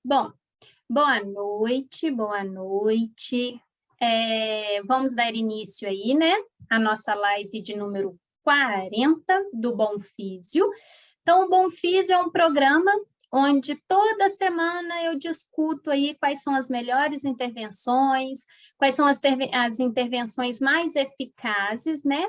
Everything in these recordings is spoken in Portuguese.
Bom, boa noite, boa noite. Vamos dar início aí, né, a nossa live de número 40 do Bom Físio. Então, o Bom Físio é um programa onde toda semana eu discuto aí quais são as melhores intervenções, quais são as intervenções mais eficazes, né,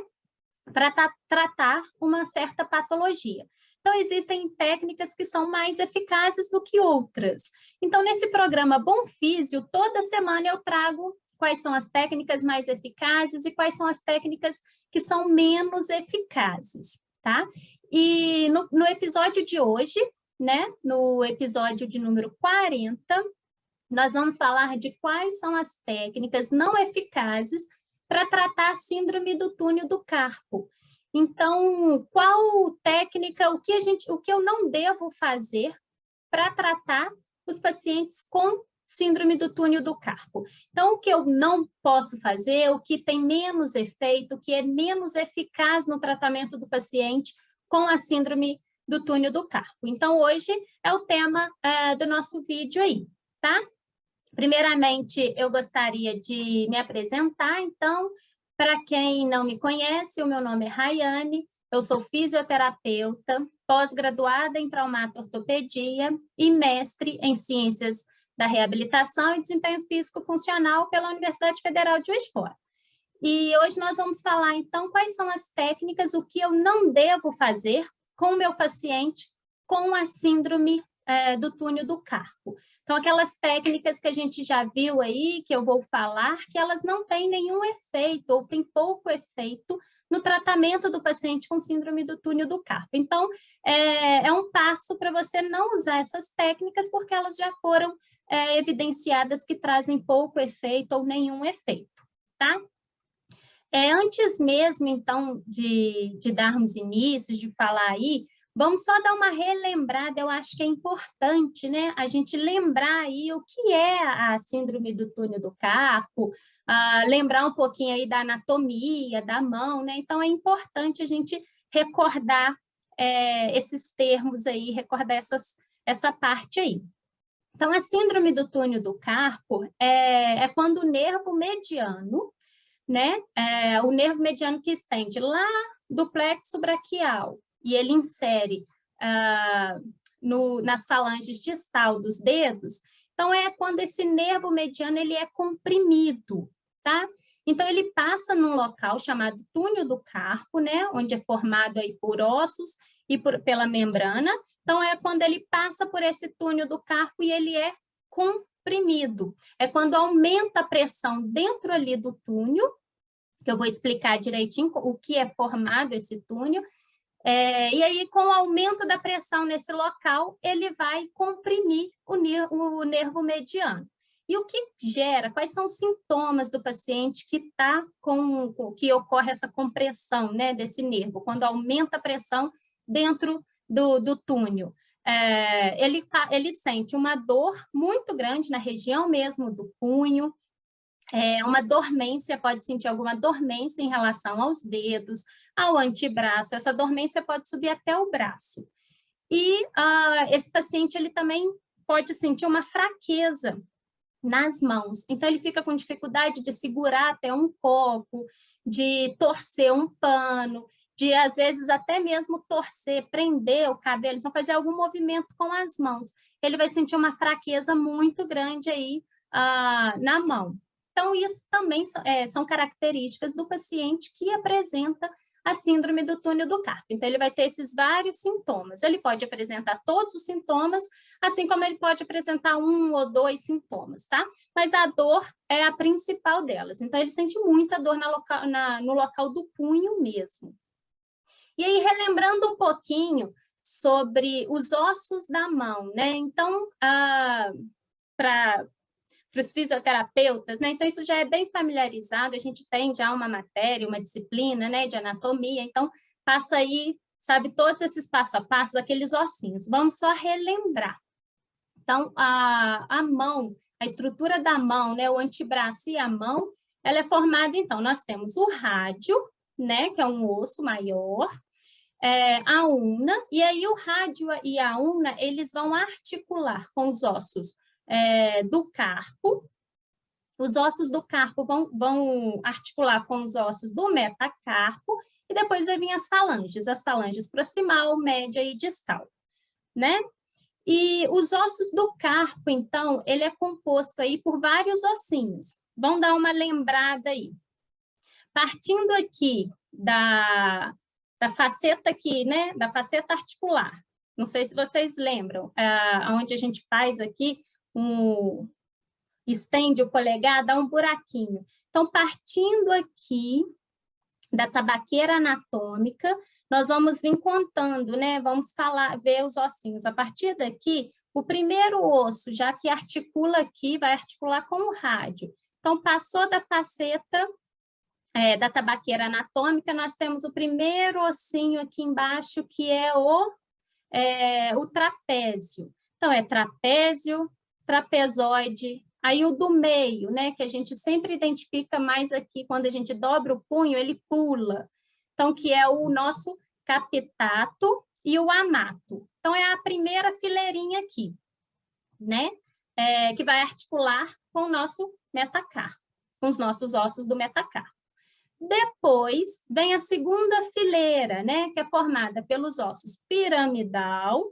para tratar uma certa patologia. Então, existem técnicas que são mais eficazes do que outras. Então, nesse programa Bom Físio, toda semana eu trago quais são as técnicas mais eficazes e quais são as técnicas que são menos eficazes, tá? E no episódio de hoje, né, no episódio de número 40, nós vamos falar de quais são as técnicas não eficazes para tratar a síndrome do túnel do carpo. Então, qual técnica, o que eu não devo fazer para tratar os pacientes com síndrome do túnel do carpo? Então, o que eu não posso fazer, o que tem menos efeito, o que é menos eficaz no tratamento do paciente com a síndrome do túnel do carpo. Então, hoje é o tema do nosso vídeo aí, tá? Primeiramente, eu gostaria de me apresentar. Então, para quem não me conhece, o meu nome é Rayane, eu sou fisioterapeuta, pós-graduada em traumato-ortopedia e mestre em ciências da reabilitação e desempenho físico-funcional pela Universidade Federal de Juiz de Fora. E hoje nós vamos falar, então, quais são as técnicas, o que eu não devo fazer com o meu paciente com a síndrome do túnel do carpo. Então, aquelas técnicas que a gente já viu aí, que eu vou falar, que elas não têm nenhum efeito, ou têm pouco efeito no tratamento do paciente com síndrome do túnel do carpo. Então, é um passo para você não usar essas técnicas, porque elas já foram evidenciadas que trazem pouco efeito ou nenhum efeito, tá? Antes mesmo, então, de darmos início, de falar aí, vamos só dar uma relembrada, eu acho que é importante, né, a gente lembrar aí o que é a síndrome do túnel do carpo, lembrar um pouquinho aí da anatomia, da mão, né, então é importante a gente recordar esses termos aí, recordar essa parte aí. Então, a síndrome do túnel do carpo é quando o nervo mediano, né? O nervo mediano que estende lá do plexo braquial e ele insere nas falanges distal dos dedos. Então, é quando esse nervo mediano ele é comprimido, tá? Então, ele passa num local chamado túnel do carpo, né? Onde é formado aí por ossos e pela membrana. Então, é quando ele passa por esse túnel do carpo e ele é comprimido. É quando aumenta a pressão dentro ali do túnel, que eu vou explicar direitinho o que é formado esse túnel, e aí, com o aumento da pressão nesse local, ele vai comprimir o nervo mediano. E o que gera, quais são os sintomas do paciente que que ocorre essa compressão, né, desse nervo, quando aumenta a pressão dentro do túnel? Ele sente uma dor muito grande na região mesmo do punho, uma dormência, pode sentir alguma dormência em relação aos dedos, ao antebraço, essa dormência pode subir até o braço. E esse paciente ele também pode sentir uma fraqueza nas mãos, então ele fica com dificuldade de segurar até um copo, de torcer um pano, de às vezes até mesmo torcer, prender o cabelo, então fazer algum movimento com as mãos. Ele vai sentir uma fraqueza muito grande aí na mão. Então, isso também são características do paciente que apresenta a síndrome do túnel do carpo. Então, ele vai ter esses vários sintomas. Ele pode apresentar todos os sintomas, assim como ele pode apresentar um ou dois sintomas, tá? Mas a dor é a principal delas. Então, ele sente muita dor no local do punho mesmo. E aí, relembrando um pouquinho sobre os ossos da mão, né? Então, para os fisioterapeutas, né? Então, isso já é bem familiarizado, a gente tem já uma matéria, uma disciplina, né, de anatomia, então, passa aí, sabe, todos esses passo a passo, aqueles ossinhos. Vamos só relembrar. Então, a mão, a estrutura da mão, né, o antebraço e a mão, ela é formada, então, nós temos o rádio, né, que é um osso maior, a ulna, e aí o rádio e a ulna, eles vão articular com os ossos do carpo. Os ossos do carpo vão articular com os ossos do metacarpo, e depois vai vir as falanges proximal, média e distal, né? E os ossos do carpo, então, ele é composto aí por vários ossinhos. Vamos dar uma lembrada aí. Partindo aqui da faceta aqui, né? Da faceta articular. Não sei se vocês lembram, onde a gente faz aqui estende o polegar, dá um buraquinho. Então, partindo aqui da tabaqueira anatômica, nós vamos vir contando, né? Vamos ver os ossinhos. A partir daqui, o primeiro osso, já que articula aqui, vai articular com o rádio. Então, passou da faceta da tabaqueira anatômica, nós temos o primeiro ossinho aqui embaixo, que é o trapézio. Então, é trapézio, trapezoide, aí o do meio, né, que a gente sempre identifica mais aqui, quando a gente dobra o punho, ele pula. Então, que é o nosso capitato e o amato. Então, é a primeira fileirinha aqui, né, que vai articular com o nosso metacarpo, com os nossos ossos do metacarpo. Depois, vem a segunda fileira, né, que é formada pelos ossos piramidal,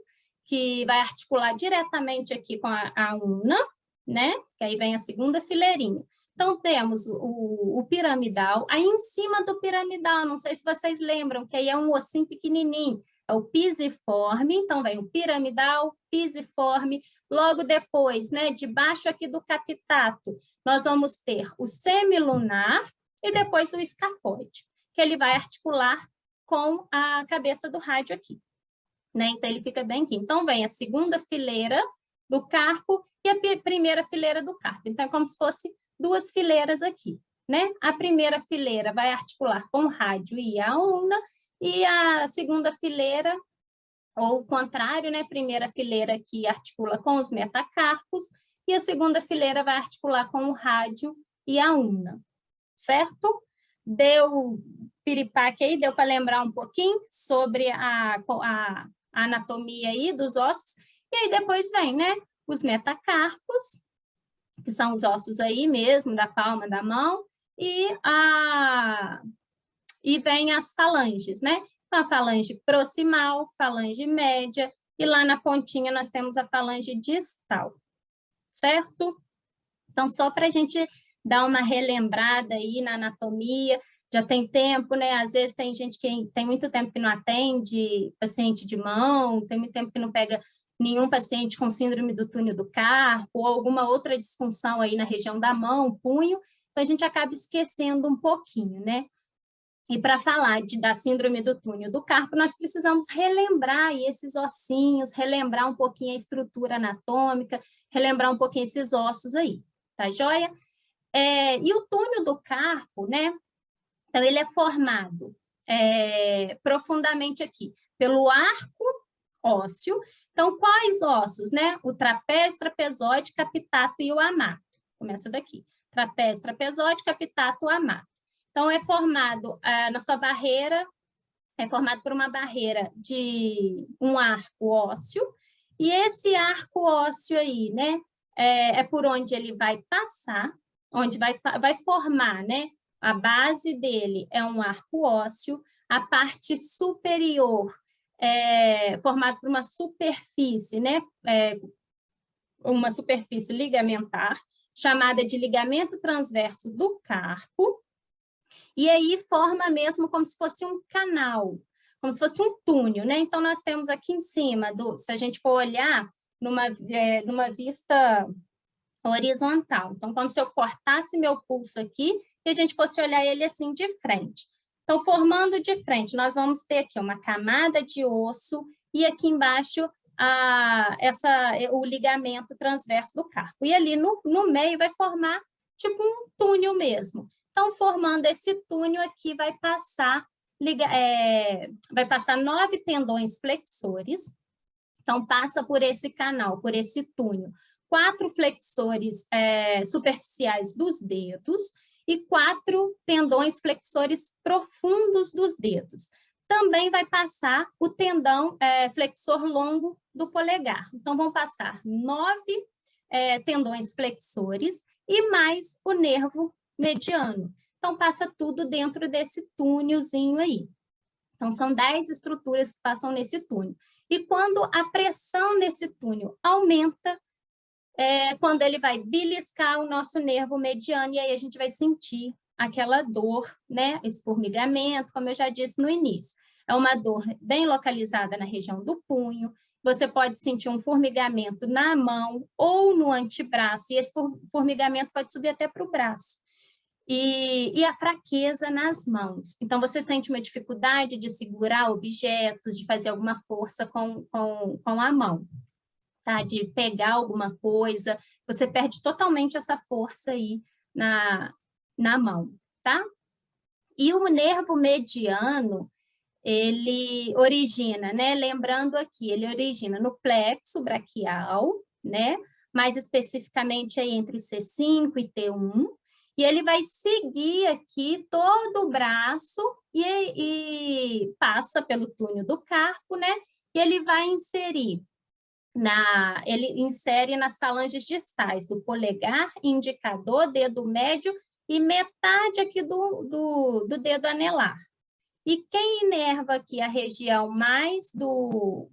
que vai articular diretamente aqui com a ulna, né, que aí vem a segunda fileirinha. Então, temos o piramidal, aí em cima do piramidal, não sei se vocês lembram, que aí é um ossinho pequenininho, é o pisiforme, então vem o piramidal, pisiforme, logo depois, né, debaixo aqui do capitato, nós vamos ter o semilunar, e depois o escafoide, que ele vai articular com a cabeça do rádio aqui, né? Então, ele fica bem aqui. Então, vem a segunda fileira do carpo e a primeira fileira do carpo. Então, é como se fosse duas fileiras aqui, né? A primeira fileira vai articular com o rádio e a ulna, e a segunda fileira, ou o contrário, né? Primeira fileira que articula com os metacarpos, e a segunda fileira vai articular com o rádio e a ulna. Certo? Deu piripaque aí, deu para lembrar um pouquinho sobre a anatomia aí dos ossos, e aí depois vem, né, os metacarpos, que são os ossos aí mesmo, da palma da mão, e vem as falanges, né? Então, a falange proximal, falange média, e lá na pontinha nós temos a falange distal, certo? Então, só para a gente dar uma relembrada aí na anatomia, já tem tempo, né? Às vezes tem gente que tem muito tempo que não atende paciente de mão, tem muito tempo que não pega nenhum paciente com síndrome do túnel do carpo, ou alguma outra disfunção aí na região da mão, punho, então a gente acaba esquecendo um pouquinho, né? E para falar da síndrome do túnel do carpo, nós precisamos relembrar aí esses ossinhos, relembrar um pouquinho a estrutura anatômica, relembrar um pouquinho esses ossos aí, tá joia? E o túnel do carpo, né? Então, ele é formado profundamente aqui pelo arco ósseo. Então, quais ossos, né? O trapézio, trapezoide, capitato e o amato. Começa daqui. Trapézio, trapezoide, capitato, amato. Então, é formado na sua barreira, é formado por uma barreira de um arco ósseo, e esse arco ósseo aí, né? É por onde ele vai passar, onde vai formar, né? A base dele é um arco ósseo, a parte superior é formada por uma superfície, né? Uma superfície ligamentar, chamada de ligamento transverso do carpo, e aí forma mesmo como se fosse um canal, como se fosse um túnel, né? Então, nós temos aqui em cima, se a gente for olhar numa vista horizontal, então, como se eu cortasse meu pulso aqui e a gente fosse olhar ele assim de frente. Então, formando de frente, nós vamos ter aqui uma camada de osso e aqui embaixo o ligamento transverso do carpo. E ali no meio vai formar tipo um túnel mesmo. Então, formando esse túnel aqui, vai passar 9 tendões flexores. Então, passa por esse canal, por esse túnel. 4 flexores superficiais dos dedos e 4 tendões flexores profundos dos dedos. também vai passar o tendão flexor longo do polegar. Então, vão passar 9 tendões flexores e mais o nervo mediano. Então, passa tudo dentro desse túnelzinho aí. Então, são 10 estruturas que passam nesse túnel. E quando a pressão nesse túnel aumenta, quando ele vai beliscar o nosso nervo mediano, e aí a gente vai sentir aquela dor, né? Esse formigamento, como eu já disse no início. É uma dor bem localizada na região do punho. Você pode sentir um formigamento na mão ou no antebraço, e esse formigamento pode subir até para o braço. E a fraqueza nas mãos. Então, você sente uma dificuldade de segurar objetos, de fazer alguma força com a mão, tá? De pegar alguma coisa, você perde totalmente essa força aí na mão, tá? E o nervo mediano, ele origina, né? Lembrando aqui, ele origina no plexo braquial, né? Mais especificamente aí entre C5 e T1, e ele vai seguir aqui todo o braço e passa pelo túnel do carpo, né? E ele vai inserir ele insere nas falanges distais do polegar, indicador, dedo médio e metade aqui do dedo anelar. E quem inerva aqui a região mais do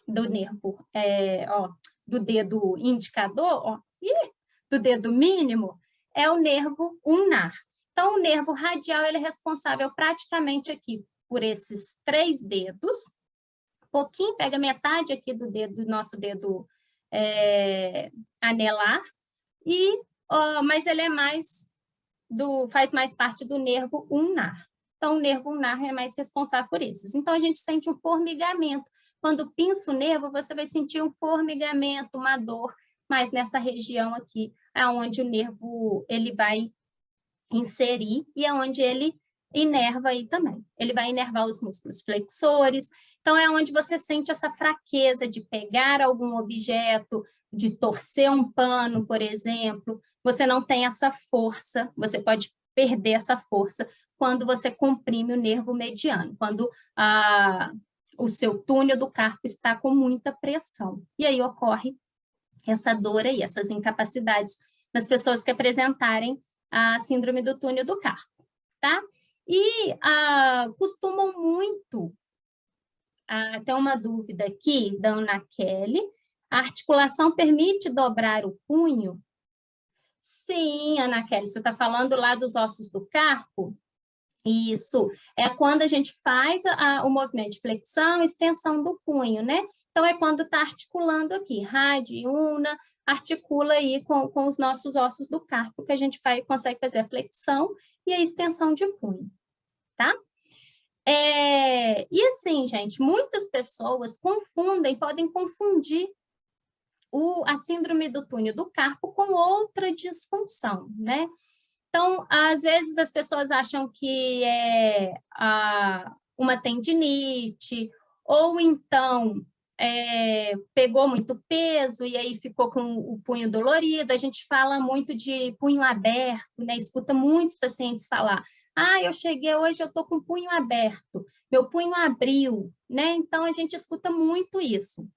nervo, do dedo indicador, do dedo mínimo, é o nervo ulnar. Então, o nervo radial ele é responsável praticamente aqui por esses 3 dedos, pouquinho, pega metade aqui do nosso dedo anelar, mas ele faz mais parte do nervo ulnar. Então, o nervo ulnar é mais responsável por isso. Então, a gente sente um formigamento. Quando pinça o nervo, você vai sentir um formigamento, uma dor, mas nessa região aqui é onde o nervo ele vai inserir e é onde ele inerva aí também. Ele vai inervar os músculos flexores. Então, é onde você sente essa fraqueza de pegar algum objeto, de torcer um pano, por exemplo. Você não tem essa força, você pode perder essa força quando você comprime o nervo mediano, quando o seu túnel do carpo está com muita pressão. E aí ocorre essa dor aí, essas incapacidades nas pessoas que apresentarem a síndrome do túnel do carpo, tá? E costumam muito, tem uma dúvida aqui da Ana Kelly, a articulação permite dobrar o punho? Sim, Ana Kelly, você está falando lá dos ossos do carpo? Isso, é quando a gente faz o movimento de flexão e extensão do punho, né? Então, é quando está articulando aqui, rádio e una, articula aí com os nossos ossos do carpo, que a gente consegue fazer a flexão e a extensão de punho, tá? E assim, gente, muitas pessoas podem confundir a síndrome do túnel do carpo com outra disfunção, né? Então, às vezes as pessoas acham que é uma tendinite, ou então pegou muito peso e aí ficou com o punho dolorido. A gente fala muito de punho aberto, né? Escuta muitos pacientes falar, eu cheguei hoje, eu estou com o punho aberto, meu punho abriu, né? Então, a gente escuta muito isso,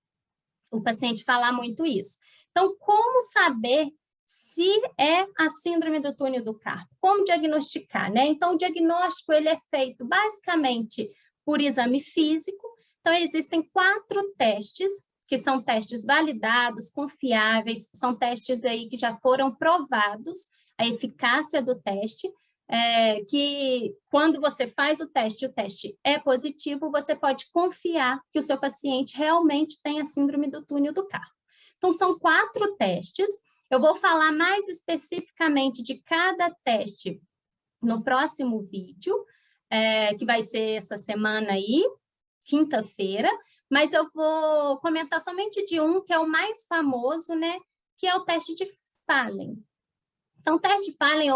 o paciente falar muito isso. Então, como saber se é a síndrome do túnel do carpo? Como diagnosticar, né? Então, o diagnóstico ele é feito basicamente por exame físico. Então, existem 4 testes, que são testes validados, confiáveis, são testes aí que já foram provados, a eficácia do teste, que quando você faz o teste é positivo, você pode confiar que o seu paciente realmente tem a síndrome do túnel do carpo. Então, são 4 testes. Eu vou falar mais especificamente de cada teste no próximo vídeo, que vai ser essa semana aí, quinta-feira, mas eu vou comentar somente de um, que é o mais famoso, né, que é o teste de Fallen. Então, o teste de Fallen,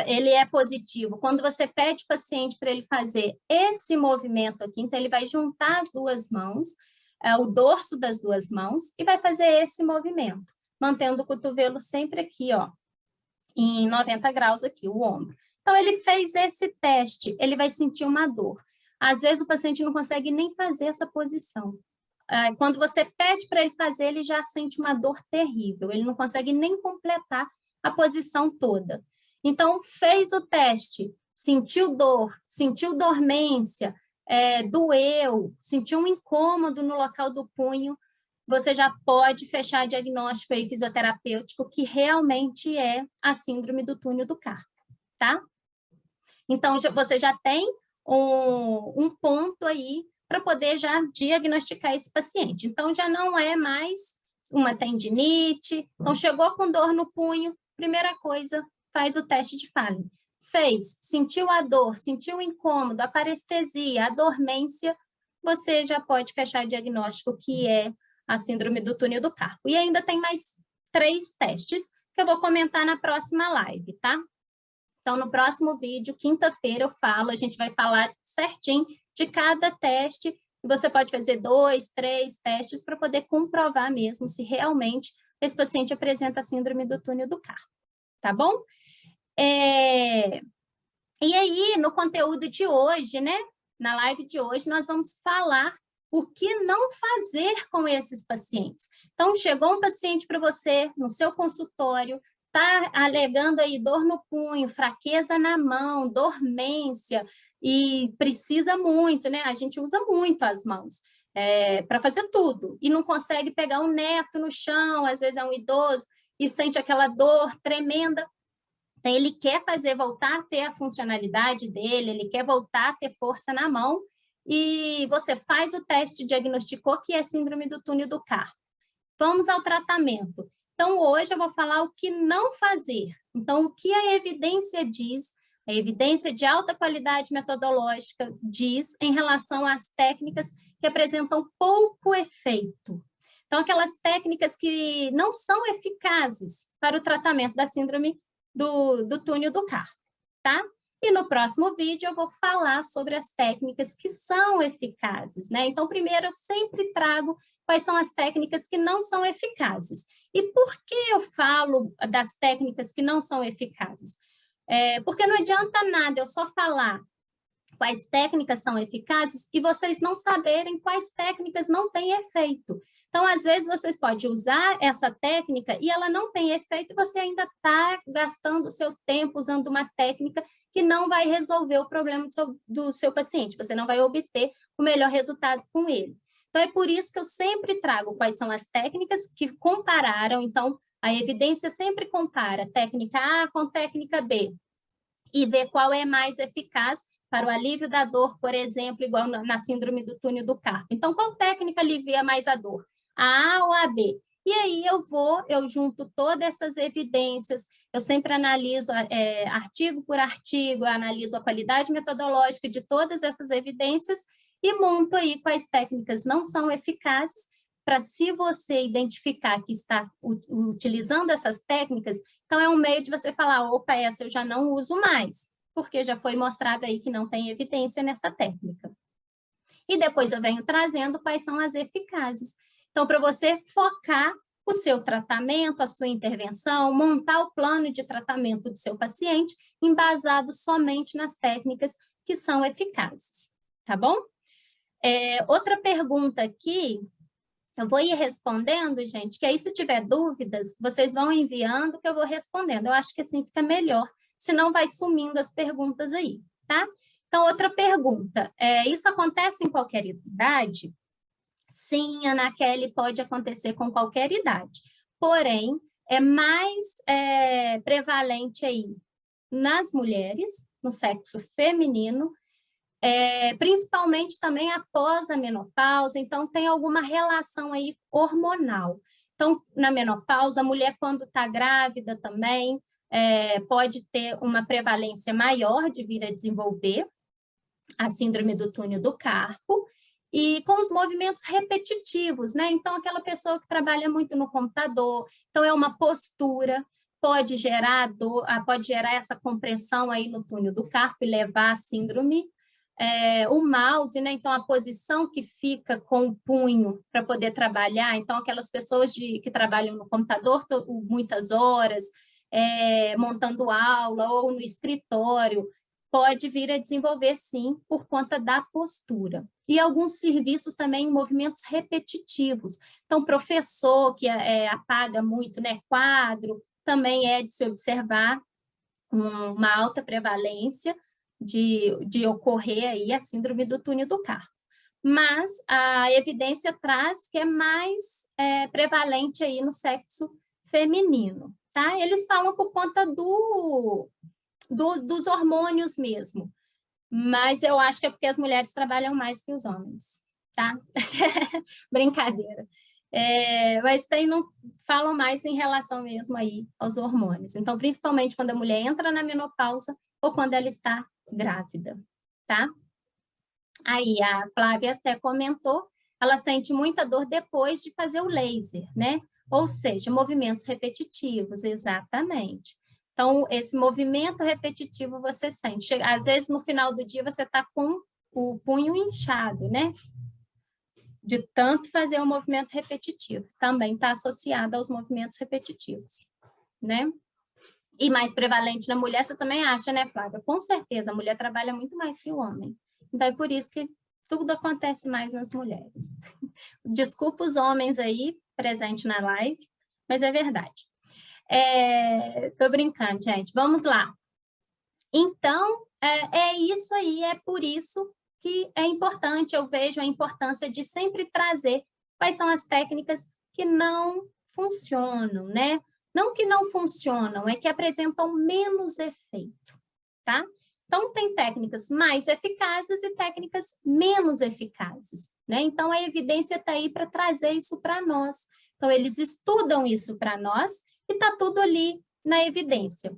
ele é positivo quando você pede o paciente para ele fazer esse movimento aqui, então ele vai juntar as 2 mãos, o dorso das 2 mãos, e vai fazer esse movimento, mantendo o cotovelo sempre aqui, em 90 graus aqui, o ombro. Então, ele fez esse teste, ele vai sentir uma dor. Às vezes o paciente não consegue nem fazer essa posição. Quando você pede para ele fazer, ele já sente uma dor terrível, ele não consegue nem completar a posição toda. Então, fez o teste, sentiu dor, sentiu dormência, doeu, sentiu um incômodo no local do punho, você já pode fechar diagnóstico aí fisioterapêutico que realmente é a síndrome do túnel do carpo, tá? Então, você já tem um ponto aí para poder já diagnosticar esse paciente. Então, já não é mais uma tendinite. Então, chegou com dor no punho, primeira coisa, faz o teste de Fallen. Fez, sentiu a dor, sentiu o incômodo, a parestesia, a dormência, você já pode fechar o diagnóstico que é a síndrome do túnel do carpo. E ainda tem mais 3 testes que eu vou comentar na próxima live, tá? Então, no próximo vídeo, quinta-feira, a gente vai falar certinho de cada teste, e você pode fazer 2, 3 testes para poder comprovar mesmo se realmente esse paciente apresenta a síndrome do túnel do carpo, tá bom? E aí, no conteúdo de hoje, né, na live de hoje, nós vamos falar o que não fazer com esses pacientes. Então, chegou um paciente para você no seu consultório, está alegando aí dor no punho, fraqueza na mão, dormência, e precisa muito, né? A gente usa muito as mãos para fazer tudo, e não consegue pegar um neto no chão, às vezes é um idoso, e sente aquela dor tremenda. Então, ele quer voltar a ter a funcionalidade dele, ele quer voltar a ter força na mão, e você faz o teste, diagnosticou que é síndrome do túnel do carpo. Vamos ao tratamento. Então, hoje eu vou falar o que não fazer. Então, o que a evidência diz, a evidência de alta qualidade metodológica diz em relação às técnicas que apresentam pouco efeito. Então, aquelas técnicas que não são eficazes para o tratamento da síndrome do túnel do carpo, tá? E no próximo vídeo eu vou falar sobre as técnicas que são eficazes, né? Então, primeiro eu sempre trago quais são as técnicas que não são eficazes. E por que eu falo das técnicas que não são eficazes? Porque não adianta nada eu só falar quais técnicas são eficazes e vocês não saberem quais técnicas não têm efeito. Então, às vezes, vocês podem usar essa técnica e ela não tem efeito e você ainda está gastando o seu tempo usando uma técnica que não vai resolver o problema do seu paciente, você não vai obter o melhor resultado com ele. Então, é por isso que eu sempre trago quais são as técnicas que compararam. Então, a evidência sempre compara técnica A com técnica B e vê qual é mais eficaz para o alívio da dor, por exemplo, igual na síndrome do túnel do carpo. Então, qual técnica alivia mais a dor? A A ou a B? E aí eu junto todas essas evidências, eu sempre analiso artigo por artigo, analiso a qualidade metodológica de todas essas evidências e monto aí quais técnicas não são eficazes, para se você identificar que está utilizando essas técnicas, então é um meio de você falar, opa, essa eu já não uso mais, porque já foi mostrado aí que não tem evidência nessa técnica. E depois eu venho trazendo quais são as eficazes. Então, para você focar o seu tratamento, a sua intervenção, montar o plano de tratamento do seu paciente, embasado somente nas técnicas que são eficazes, tá bom? Outra pergunta aqui, eu vou ir respondendo, gente, que aí se tiver dúvidas, vocês vão enviando que eu vou respondendo. Eu acho que assim fica melhor, senão vai sumindo as perguntas aí, tá? Então, outra pergunta, isso acontece em qualquer idade? Sim, Ana Kelly, pode acontecer com qualquer idade, porém, é mais prevalente aí nas mulheres, no sexo feminino, principalmente também após a menopausa, então tem alguma relação aí hormonal. Então, na menopausa, a mulher quando está grávida também pode ter uma prevalência maior de vir a desenvolver a síndrome do túnel do carpo, e com os movimentos repetitivos, né? Então, aquela pessoa que trabalha muito no computador, então é uma postura, pode gerar dor, pode gerar essa compressão aí no túnel do carpo e levar à síndrome. O mouse, né? Então, a posição que fica com o punho para poder trabalhar, então, aquelas pessoas que trabalham no computador muitas horas, montando aula ou no escritório, pode vir a desenvolver, sim, por conta da postura. E alguns serviços também em movimentos repetitivos. Então, professor que apaga muito, né, quadro, também é de se observar uma alta prevalência de ocorrer aí a síndrome do túnel do carpo. Mas a evidência traz que é mais prevalente aí no sexo feminino, tá? Eles falam por conta dos hormônios mesmo, mas eu acho que é porque as mulheres trabalham mais que os homens, tá? Brincadeira. Mas não falam mais em relação mesmo aí aos hormônios. Então, principalmente quando a mulher entra na menopausa ou quando ela está grávida, tá? Aí a Flávia até comentou, ela sente muita dor depois de fazer o laser, né? Ou seja, movimentos repetitivos, exatamente. Então, esse movimento repetitivo você sente. Às vezes, no final do dia, você está com o punho inchado, né? De tanto fazer o movimento repetitivo. Também está associado aos movimentos repetitivos, né? E mais prevalente na mulher, você também acha, né, Flávia? Com certeza, a mulher trabalha muito mais que o homem. Então, é por isso que tudo acontece mais nas mulheres. Desculpa os homens aí, presente na live, mas é verdade. Tô brincando, gente. Vamos lá. Então, é isso aí, é por isso que é importante, eu vejo a importância de sempre trazer quais são as técnicas que não funcionam, né? Não que não funcionam, é que apresentam menos efeito, tá? Então, tem técnicas mais eficazes e técnicas menos eficazes, né? Então, a evidência está aí para trazer isso para nós. Então, eles estudam isso para nós e está tudo ali na evidência.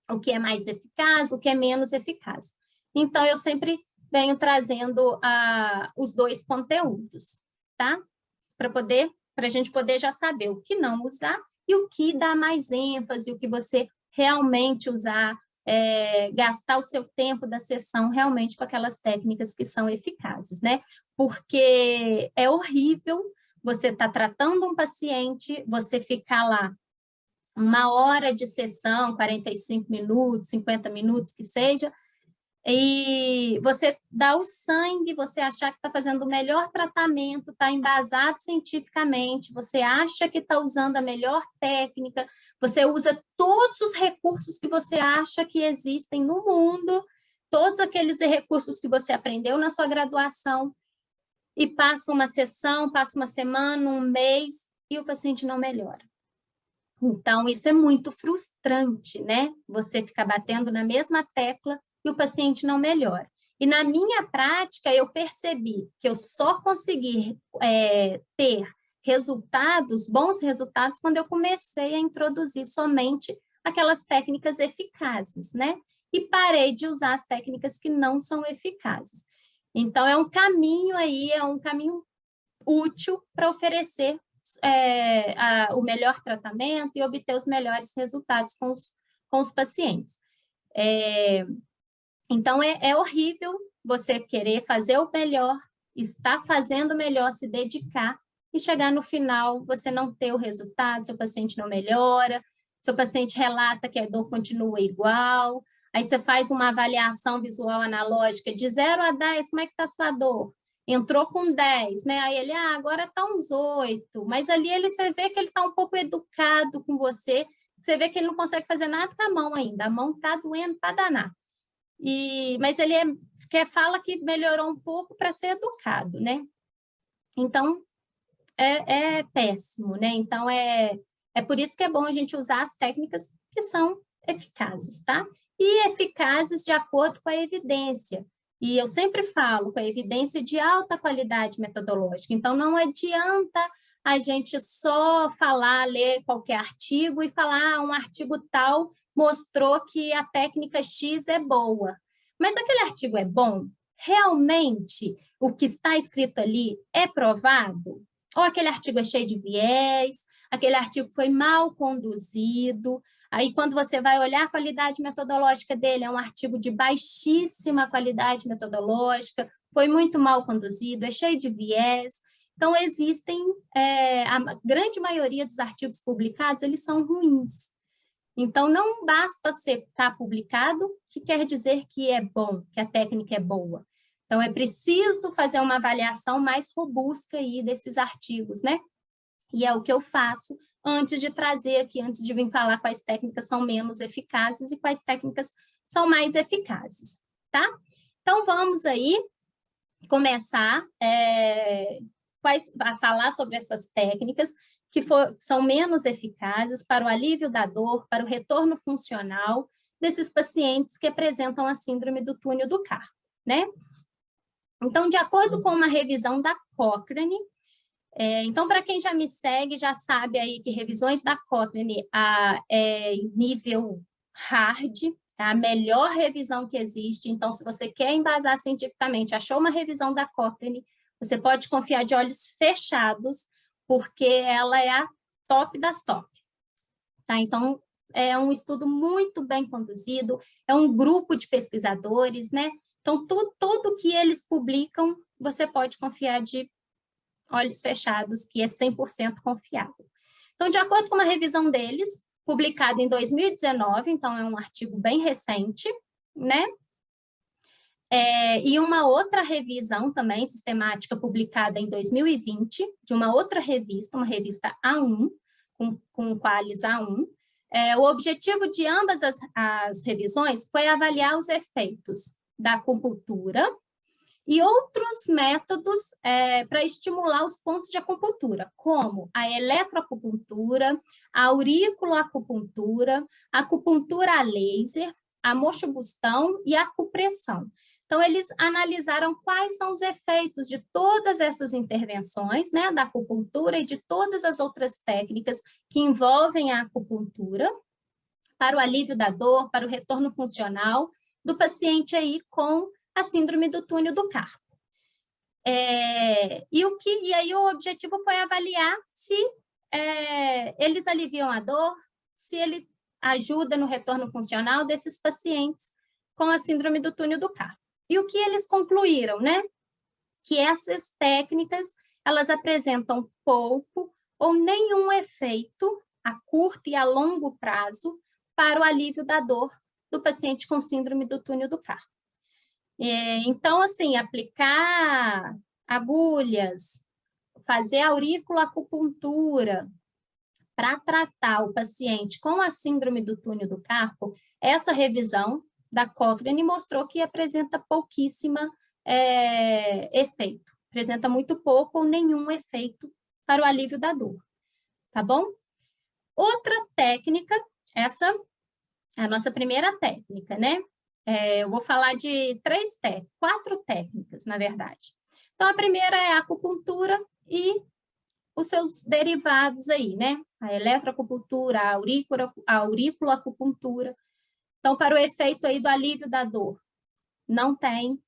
O que é mais eficaz, o que é menos eficaz. Então, eu sempre venho trazendo os dois conteúdos, tá? Para a gente poder já saber o que não usar e o que dá mais ênfase, o que você realmente usar, gastar o seu tempo da sessão realmente com aquelas técnicas que são eficazes, né? Porque é horrível você estar tratando um paciente, você ficar lá 1 hora de sessão, 45 minutos, 50 minutos, que seja, e você dá o sangue, você achar que está fazendo o melhor tratamento, está embasado cientificamente, você acha que está usando a melhor técnica, você usa todos os recursos que você acha que existem no mundo, todos aqueles recursos que você aprendeu na sua graduação, e passa uma sessão, passa uma semana, um mês, e o paciente não melhora. Então, isso é muito frustrante, né? Você ficar batendo na mesma tecla e o paciente não melhora. E na minha prática, eu percebi que eu só consegui ter resultados, bons resultados, quando eu comecei a introduzir somente aquelas técnicas eficazes, né? E parei de usar as técnicas que não são eficazes. Então, é um caminho aí, é um caminho útil para oferecer o melhor tratamento e obter os melhores resultados com os pacientes. Então, é horrível você querer fazer o melhor, estar fazendo o melhor, se dedicar, e chegar no final, você não ter o resultado, seu paciente não melhora, seu paciente relata que a dor continua igual, aí você faz uma avaliação visual analógica de 0 a 10, como é que está a sua dor? Entrou com 10, né? Aí ele, agora está uns 8, mas ali você vê que ele está um pouco educado com você, você vê que ele não consegue fazer nada com a mão ainda, a mão está doendo para danar. Mas ele fala que melhorou um pouco para ser educado, né? Então, é péssimo, né? Então, é por isso que é bom a gente usar as técnicas que são eficazes, tá? E eficazes de acordo com a evidência. E eu sempre falo com a evidência de alta qualidade metodológica. Então, não adianta a gente só falar, ler qualquer artigo e falar, um artigo tal mostrou que a técnica X é boa. Mas aquele artigo é bom? Realmente, o que está escrito ali é provado? Ou aquele artigo é cheio de viés, aquele artigo foi mal conduzido, aí quando você vai olhar a qualidade metodológica dele, é um artigo de baixíssima qualidade metodológica, foi muito mal conduzido, é cheio de viés. Então, existem, a grande maioria dos artigos publicados, eles são ruins. Então, não basta estar publicado, que quer dizer que é bom, que a técnica é boa. Então, é preciso fazer uma avaliação mais robusta aí desses artigos, né? E é o que eu faço antes de trazer aqui, antes de vir falar quais técnicas são menos eficazes e quais técnicas são mais eficazes, tá? Então, vamos aí começar a falar sobre essas técnicas que são menos eficazes para o alívio da dor, para o retorno funcional desses pacientes que apresentam a síndrome do túnel do carpo, né? Então, de acordo com uma revisão da Cochrane, então, para quem já me segue, já sabe aí que revisões da Cochrane em nível hard, é a melhor revisão que existe. Então, se você quer embasar cientificamente, achou uma revisão da Cochrane, você pode confiar de olhos fechados, porque ela é a top das top. Tá? Então, é um estudo muito bem conduzido, é um grupo de pesquisadores, né? Então, tudo que eles publicam, você pode confiar de olhos fechados, que é 100% confiável. Então, de acordo com uma revisão deles, publicada em 2019, então é um artigo bem recente, né? E uma outra revisão também sistemática publicada em 2020, de uma outra revista, uma revista A1, com Qualis A1. O objetivo de ambas as revisões foi avaliar os efeitos da acupuntura e outros métodos para estimular os pontos de acupuntura, como a eletroacupuntura, a auriculoacupuntura, a acupuntura a laser, a mochobustão e a acupressão. Então, eles analisaram quais são os efeitos de todas essas intervenções, né, da acupuntura e de todas as outras técnicas que envolvem a acupuntura, para o alívio da dor, para o retorno funcional do paciente aí com a síndrome do túnel do carpo. E aí o objetivo foi avaliar se eles aliviam a dor, se ele ajuda no retorno funcional desses pacientes com a síndrome do túnel do carpo. E o que eles concluíram, né? Que essas técnicas, elas apresentam pouco ou nenhum efeito a curto e a longo prazo para o alívio da dor do paciente com síndrome do túnel do carpo. Então, assim, aplicar agulhas, fazer auriculoacupuntura para tratar o paciente com a síndrome do túnel do carpo, essa revisão da Cochrane mostrou que apresenta pouquíssima efeito, apresenta muito pouco ou nenhum efeito para o alívio da dor, tá bom? Outra técnica, essa é a nossa primeira técnica, né? Eu vou falar de 4 técnicas, na verdade. Então, a primeira é a acupuntura e os seus derivados aí, né? A eletroacupuntura, a auriculoacupuntura. Então, para o efeito aí do alívio da dor, não tem.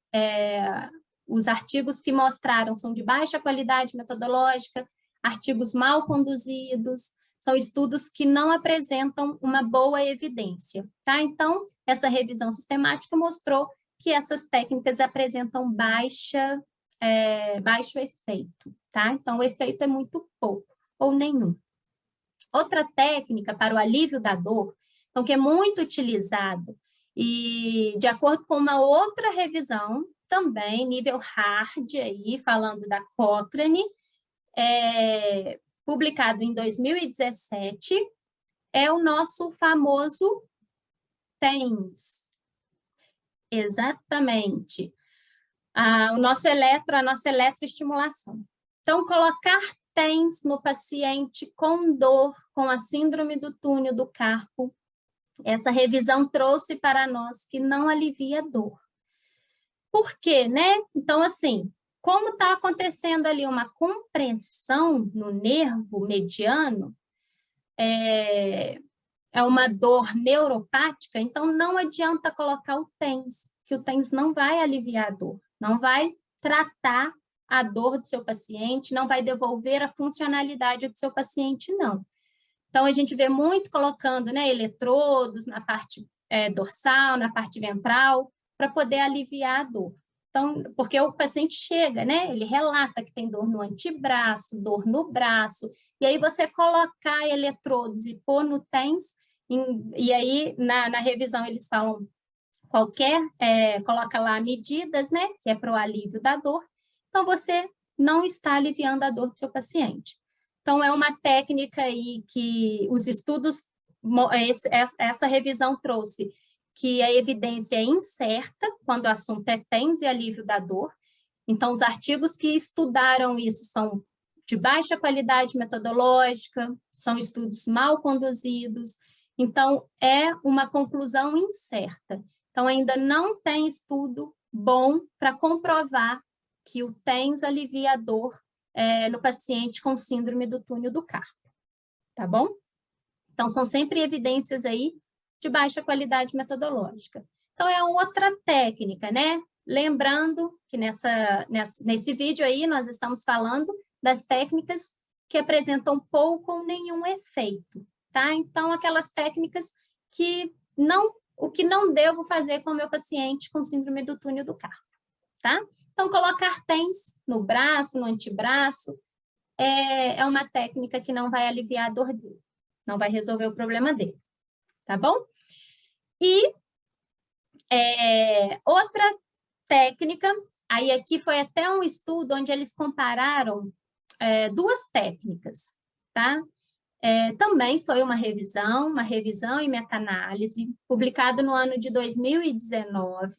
Os artigos que mostraram são de baixa qualidade metodológica, artigos mal conduzidos, são estudos que não apresentam uma boa evidência, tá? Então, essa revisão sistemática mostrou que essas técnicas apresentam baixo efeito, tá? Então, o efeito é muito pouco ou nenhum. Outra técnica para o alívio da dor, então, que é muito utilizado e, de acordo com uma outra revisão, também nível hard, aí, falando da Cochrane, publicado em 2017, é o nosso famoso TENS. Exatamente. A nossa eletroestimulação. Então, colocar TENS no paciente com dor, com a síndrome do túnel do carpo, essa revisão trouxe para nós que não alivia a dor. Por quê, né? Então, assim, como está acontecendo ali uma compressão no nervo mediano, é uma dor neuropática, então não adianta colocar o TENS, que o TENS não vai aliviar a dor, não vai tratar a dor do seu paciente, não vai devolver a funcionalidade do seu paciente, não. Então, a gente vê muito colocando, né, eletrodos na parte dorsal, na parte ventral, para poder aliviar a dor. Então, porque o paciente chega, né, ele relata que tem dor no antebraço, dor no braço, e aí você colocar eletrodos e pôr no TENS, E aí, na revisão, eles falam coloca lá medidas, né, que é para o alívio da dor. Então, você não está aliviando a dor do seu paciente. Então, é uma técnica aí que os estudos, essa revisão trouxe que a evidência é incerta quando o assunto é TENS e alívio da dor. Então, os artigos que estudaram isso são de baixa qualidade metodológica, são estudos mal conduzidos, então, é uma conclusão incerta. Então, ainda não tem estudo bom para comprovar que o TENS alivia a dor no paciente com síndrome do túnel do carpo, tá bom? Então, são sempre evidências aí de baixa qualidade metodológica. Então, é outra técnica, né? Lembrando que nesse vídeo aí nós estamos falando das técnicas que apresentam pouco ou nenhum efeito, tá? Então, aquelas técnicas que o que não devo fazer com o meu paciente com síndrome do túnel do carpo, tá? Então, colocar TENS no braço, no antebraço, é uma técnica que não vai aliviar a dor dele, não vai resolver o problema dele, tá bom? E outra técnica, aí aqui foi até um estudo onde eles compararam duas técnicas, tá? Também foi uma revisão e meta-análise, publicado no ano de 2019,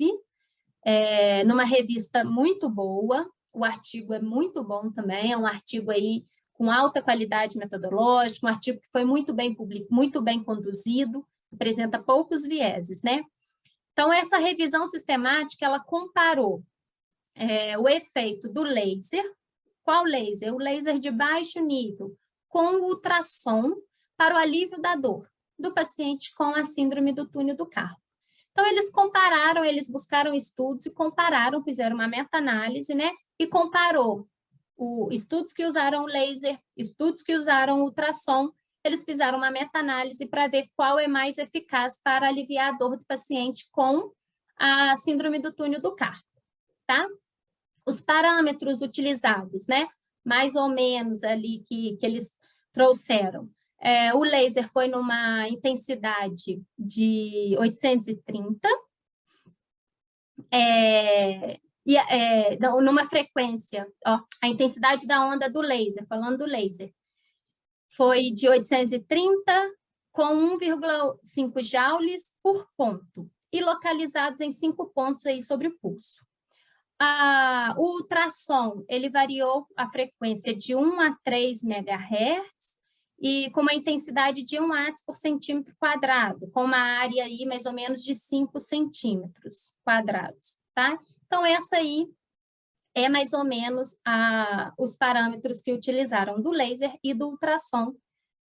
numa revista muito boa, o artigo é muito bom também, é um artigo aí com alta qualidade metodológica, um artigo que foi muito bem conduzido, apresenta poucos vieses, né? Então, essa revisão sistemática, ela comparou o efeito do laser. Qual laser? O laser de baixo nível, com o ultrassom para o alívio da dor do paciente com a síndrome do túnel do carpo. Então, eles buscaram estudos e compararam, fizeram uma meta-análise, né? E comparou estudos que usaram laser, estudos que usaram ultrassom, eles fizeram uma meta-análise para ver qual é mais eficaz para aliviar a dor do paciente com a síndrome do túnel do carpo, tá? Os parâmetros utilizados, né? Mais ou menos ali que eles trouxeram. O laser foi numa intensidade de 830, numa frequência, a intensidade da onda do laser, falando do laser, foi de 830 com 1,5 joules por ponto, e localizados em 5 pontos aí sobre o pulso. O ultrassom, ele variou a frequência de 1 a 3 MHz, e com uma intensidade de 1 watts por centímetro quadrado, com uma área aí mais ou menos de 5 centímetros quadrados, tá? Então, essa aí é mais ou menos os parâmetros que utilizaram do laser e do ultrassom.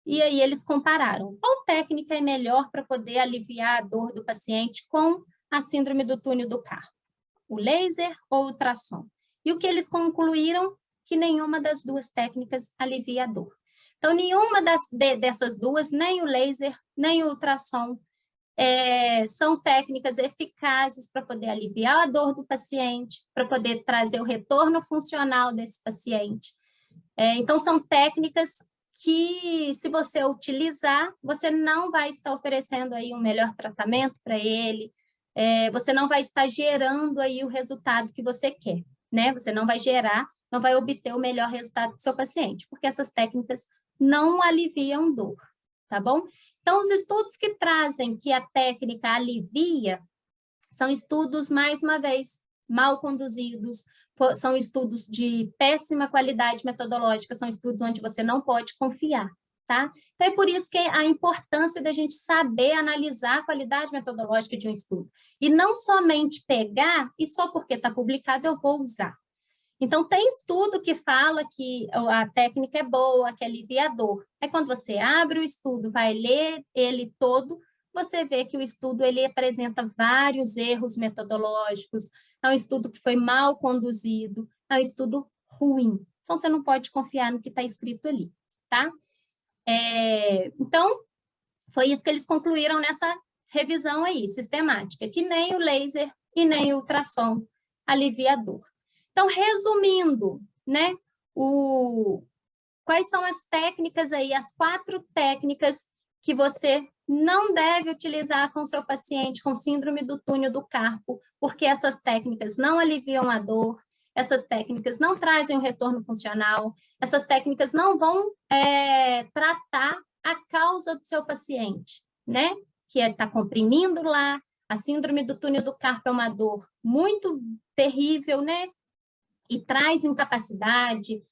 E aí eles compararam qual técnica é melhor para poder aliviar a dor do paciente com a síndrome do túnel do carpo, o laser ou o ultrassom. E o que eles concluíram? Que nenhuma das duas técnicas alivia a dor. Então, nenhuma dessas duas, nem o laser, nem o ultrassom, são técnicas eficazes para poder aliviar a dor do paciente, para poder trazer o retorno funcional desse paciente. Então, são técnicas que, se você utilizar, você não vai estar oferecendo aí um melhor tratamento para ele, você não vai estar gerando aí o resultado que você quer, né? Você não vai obter o melhor resultado do seu paciente, porque essas técnicas não aliviam dor, tá bom? Então, os estudos que trazem que a técnica alivia são estudos, mais uma vez, mal conduzidos, são estudos de péssima qualidade metodológica, são estudos onde você não pode confiar, tá? Então, é por isso que a importância da gente saber analisar a qualidade metodológica de um estudo. E não somente pegar e só porque está publicado eu vou usar. Então, tem estudo que fala que a técnica é boa, que alivia a dor. É quando você abre o estudo, vai ler ele todo, você vê que o estudo ele apresenta vários erros metodológicos, é um estudo que foi mal conduzido, é um estudo ruim. Então, você não pode confiar no que está escrito ali, tá? Então, foi isso que eles concluíram nessa revisão aí, sistemática, que nem o laser e nem o ultrassom alivia a dor. Então, resumindo, né, quais são as técnicas aí, as 4 técnicas que você não deve utilizar com seu paciente com síndrome do túnel do carpo, porque essas técnicas não aliviam a dor, essas técnicas não trazem o retorno funcional, essas técnicas não vão tratar a causa do seu paciente, né? Que está comprimindo lá, a síndrome do túnel do carpo é uma dor muito terrível, né? E traz incapacidade,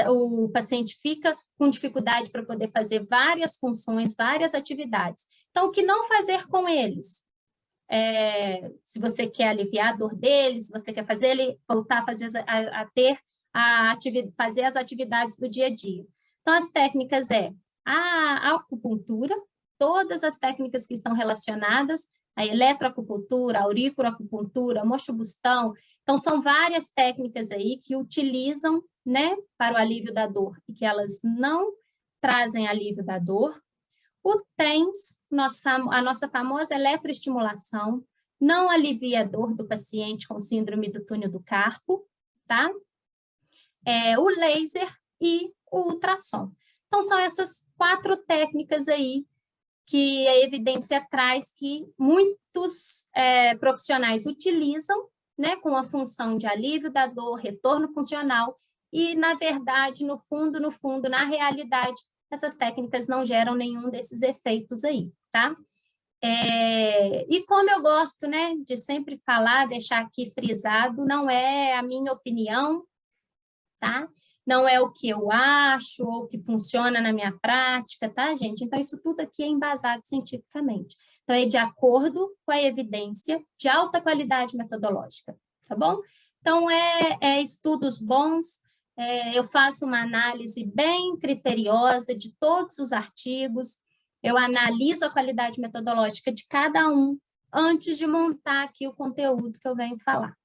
o paciente fica com dificuldade para poder fazer várias funções, várias atividades. Então, o que não fazer com eles? Se você quer aliviar a dor deles, se você quer fazer ele voltar a fazer, fazer as atividades do dia a dia. Então, as técnicas a acupuntura, todas as técnicas que estão relacionadas, a eletroacupuntura, a auriculoacupuntura, moxibustão. Então, são várias técnicas aí que utilizam, né, para o alívio da dor e que elas não trazem alívio da dor. O TENS, a nossa famosa eletroestimulação, não alivia a dor do paciente com síndrome do túnel do carpo, tá? O laser e o ultrassom. Então, são essas 4 técnicas aí que a evidência traz que muitos profissionais utilizam, né, com a função de alívio da dor, retorno funcional, e, na verdade, no fundo, na realidade, essas técnicas não geram nenhum desses efeitos aí, tá? E como eu gosto, né, de sempre falar, deixar aqui frisado, não é a minha opinião, tá? Não é o que eu acho ou o que funciona na minha prática, tá, gente? Então, isso tudo aqui é embasado cientificamente. Então, é de acordo com a evidência de alta qualidade metodológica, tá bom? Então, estudos bons, eu faço uma análise bem criteriosa de todos os artigos, eu analiso a qualidade metodológica de cada um antes de montar aqui o conteúdo que eu venho falar.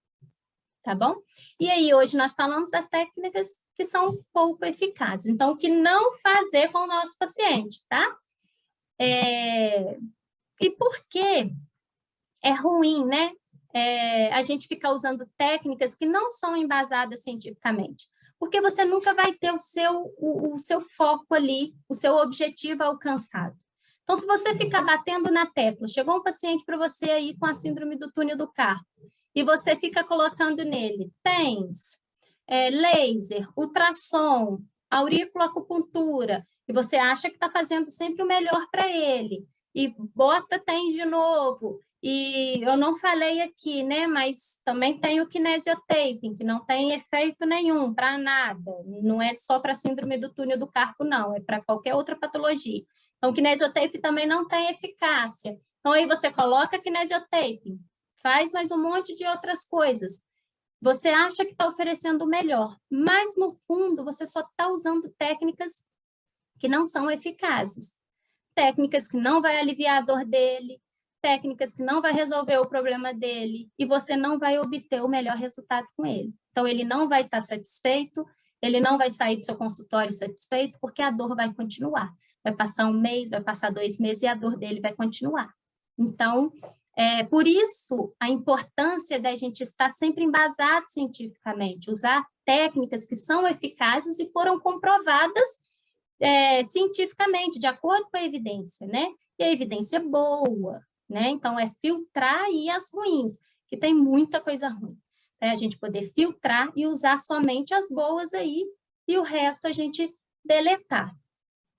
Tá bom? E aí, hoje nós falamos das técnicas que são pouco eficazes. Então, o que não fazer com o nosso paciente, tá? E por que é ruim, né? A gente ficar usando técnicas que não são embasadas cientificamente. Porque você nunca vai ter o seu foco ali, o seu objetivo alcançado. Então, se você ficar batendo na tecla, chegou um paciente para você aí com a síndrome do túnel do carpo, e você fica colocando nele TENS, laser, ultrassom, auriculoacupuntura, e você acha que está fazendo sempre o melhor para ele, e bota TENS de novo, e eu não falei aqui, né, mas também tem o kinesiotaping, que não tem efeito nenhum para nada, não é só para síndrome do túnel do carpo, não, é para qualquer outra patologia. Então, o kinesiotaping também não tem eficácia. Então, aí você coloca kinesiotaping, faz mais um monte de outras coisas. Você acha que está oferecendo o melhor, mas no fundo você só está usando técnicas que não são eficazes. Técnicas que não vai aliviar a dor dele, técnicas que não vai resolver o problema dele, e você não vai obter o melhor resultado com ele. Então, ele não vai estar satisfeito, ele não vai sair do seu consultório satisfeito, porque a dor vai continuar. Vai passar um mês, vai passar 2 meses, e a dor dele vai continuar. Então, por isso, a importância da gente estar sempre embasado cientificamente, usar técnicas que são eficazes e foram comprovadas cientificamente, de acordo com a evidência, né? E a evidência é boa, né? Então, é filtrar aí as ruins, que tem muita coisa ruim. A gente poder filtrar e usar somente as boas aí, e o resto a gente deletar.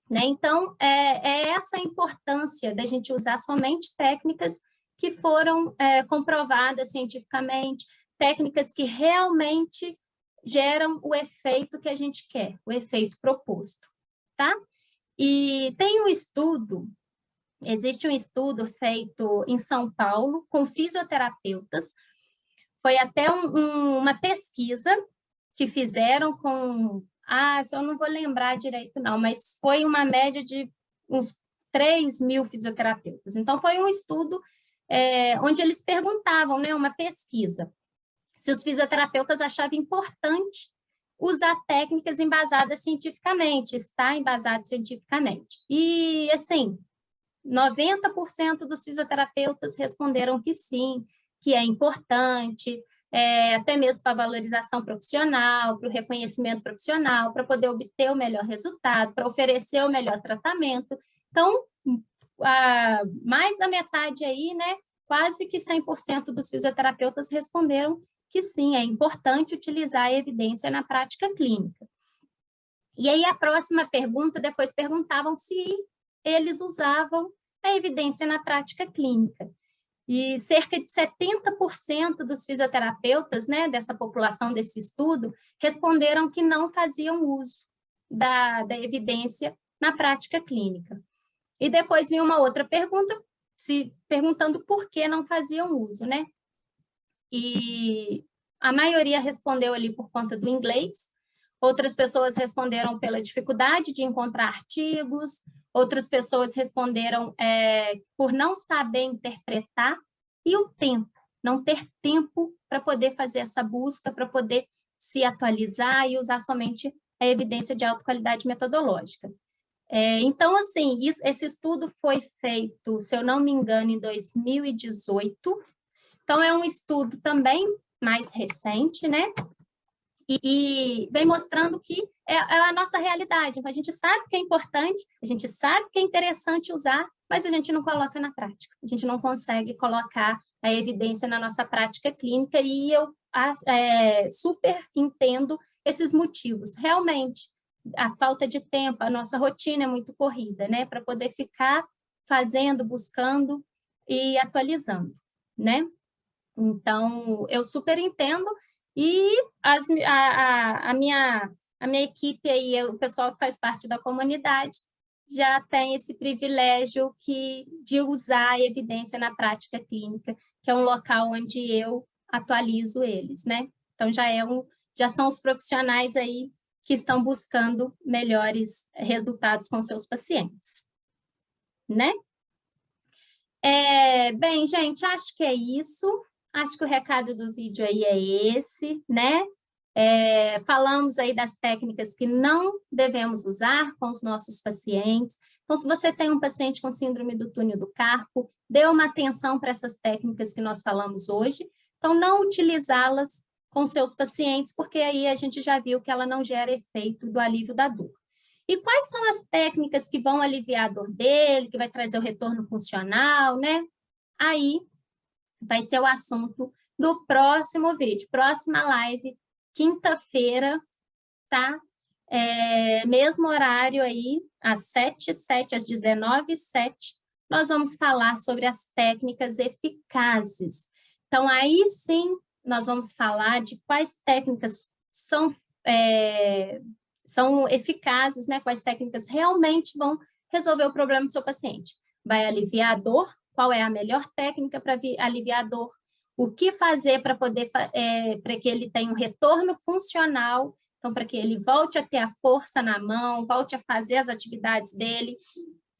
Né? Então, essa a importância da gente usar somente técnicas que foram comprovadas cientificamente, técnicas que realmente geram o efeito que a gente quer, o efeito proposto, tá? E tem existe um estudo feito em São Paulo com fisioterapeutas, foi até uma pesquisa que fizeram com... eu não vou lembrar direito não, mas foi uma média de uns 3.000 fisioterapeutas. Então, foi um estudo onde eles perguntavam, né, uma pesquisa, se os fisioterapeutas achavam importante usar técnicas embasadas cientificamente, estar embasado cientificamente. E, assim, 90% dos fisioterapeutas responderam que sim, que é importante, até mesmo para a valorização profissional, para o reconhecimento profissional, para poder obter o melhor resultado, para oferecer o melhor tratamento. Então, mais da metade aí, né? Quase que 100% dos fisioterapeutas responderam que sim, é importante utilizar a evidência na prática clínica. E aí a próxima pergunta, depois perguntavam se eles usavam a evidência na prática clínica. E cerca de 70% dos fisioterapeutas, né, dessa população desse estudo, responderam que não faziam uso da evidência na prática clínica. E depois vinha uma outra pergunta, perguntando por que não faziam uso, né? E a maioria respondeu ali por conta do inglês, outras pessoas responderam pela dificuldade de encontrar artigos, outras pessoas responderam por não saber interpretar, e o tempo, não ter tempo para poder fazer essa busca, para poder se atualizar e usar somente a evidência de alta qualidade metodológica. Então, assim, esse estudo foi feito, se eu não me engano, em 2018. Então, é um estudo também mais recente, né? E vem mostrando que é a nossa realidade. A gente sabe que é importante, a gente sabe que é interessante usar, mas a gente não coloca na prática. A gente não consegue colocar a evidência na nossa prática clínica e eu super entendo esses motivos. Realmente, a falta de tempo, a nossa rotina é muito corrida, né? Para poder ficar fazendo, buscando e atualizando, né? Então, eu super entendo e a minha equipe aí, o pessoal que faz parte da comunidade, já tem esse privilégio de usar a evidência na prática clínica, que é um local onde eu atualizo eles, né? Então, já são os profissionais aí que estão buscando melhores resultados com seus pacientes, né? Bem, gente, acho que é isso. Acho que o recado do vídeo aí é esse, né? Falamos aí das técnicas que não devemos usar com os nossos pacientes. Então, se você tem um paciente com síndrome do túnel do carpo, dê uma atenção para essas técnicas que nós falamos hoje. Então, não utilizá-las com seus pacientes, porque aí a gente já viu que ela não gera efeito do alívio da dor. E quais são as técnicas que vão aliviar a dor dele, que vai trazer o retorno funcional, né? Aí vai ser o assunto do próximo vídeo, próxima live, quinta-feira, tá? Mesmo horário aí, às 7h07, às 19h07, nós vamos falar sobre as técnicas eficazes. Então, aí sim, nós vamos falar de quais técnicas são eficazes, né? Quais técnicas realmente vão resolver o problema do seu paciente. Vai aliviar a dor? Qual é a melhor técnica para aliviar a dor? O que fazer para poder para que ele tenha um retorno funcional? Então, para que ele volte a ter a força na mão, volte a fazer as atividades dele.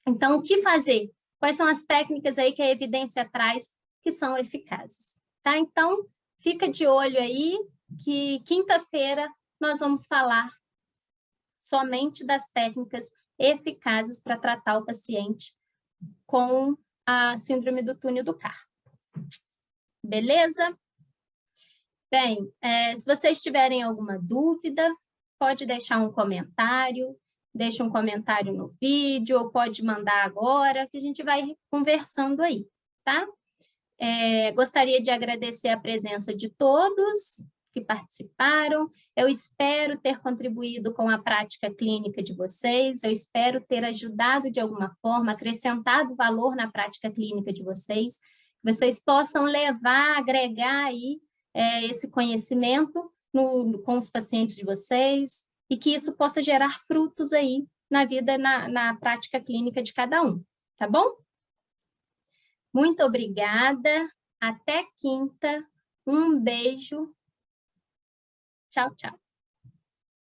Então, o que fazer? Quais são as técnicas aí que a evidência traz que são eficazes? Tá? Então, fica de olho aí que quinta-feira nós vamos falar somente das técnicas eficazes para tratar o paciente com a síndrome do túnel do carpo. Beleza? Bem, se vocês tiverem alguma dúvida, pode deixar um comentário, deixa um comentário no vídeo, ou pode mandar agora, que a gente vai conversando aí, tá? Gostaria de agradecer a presença de todos que participaram. Eu espero ter contribuído com a prática clínica de vocês, eu espero ter ajudado de alguma forma, acrescentado valor na prática clínica de vocês, que vocês possam levar, agregar aí esse conhecimento com os pacientes de vocês e que isso possa gerar frutos aí na vida, na prática clínica de cada um, tá bom? Muito obrigada, até quinta, um beijo. Tchau, tchau.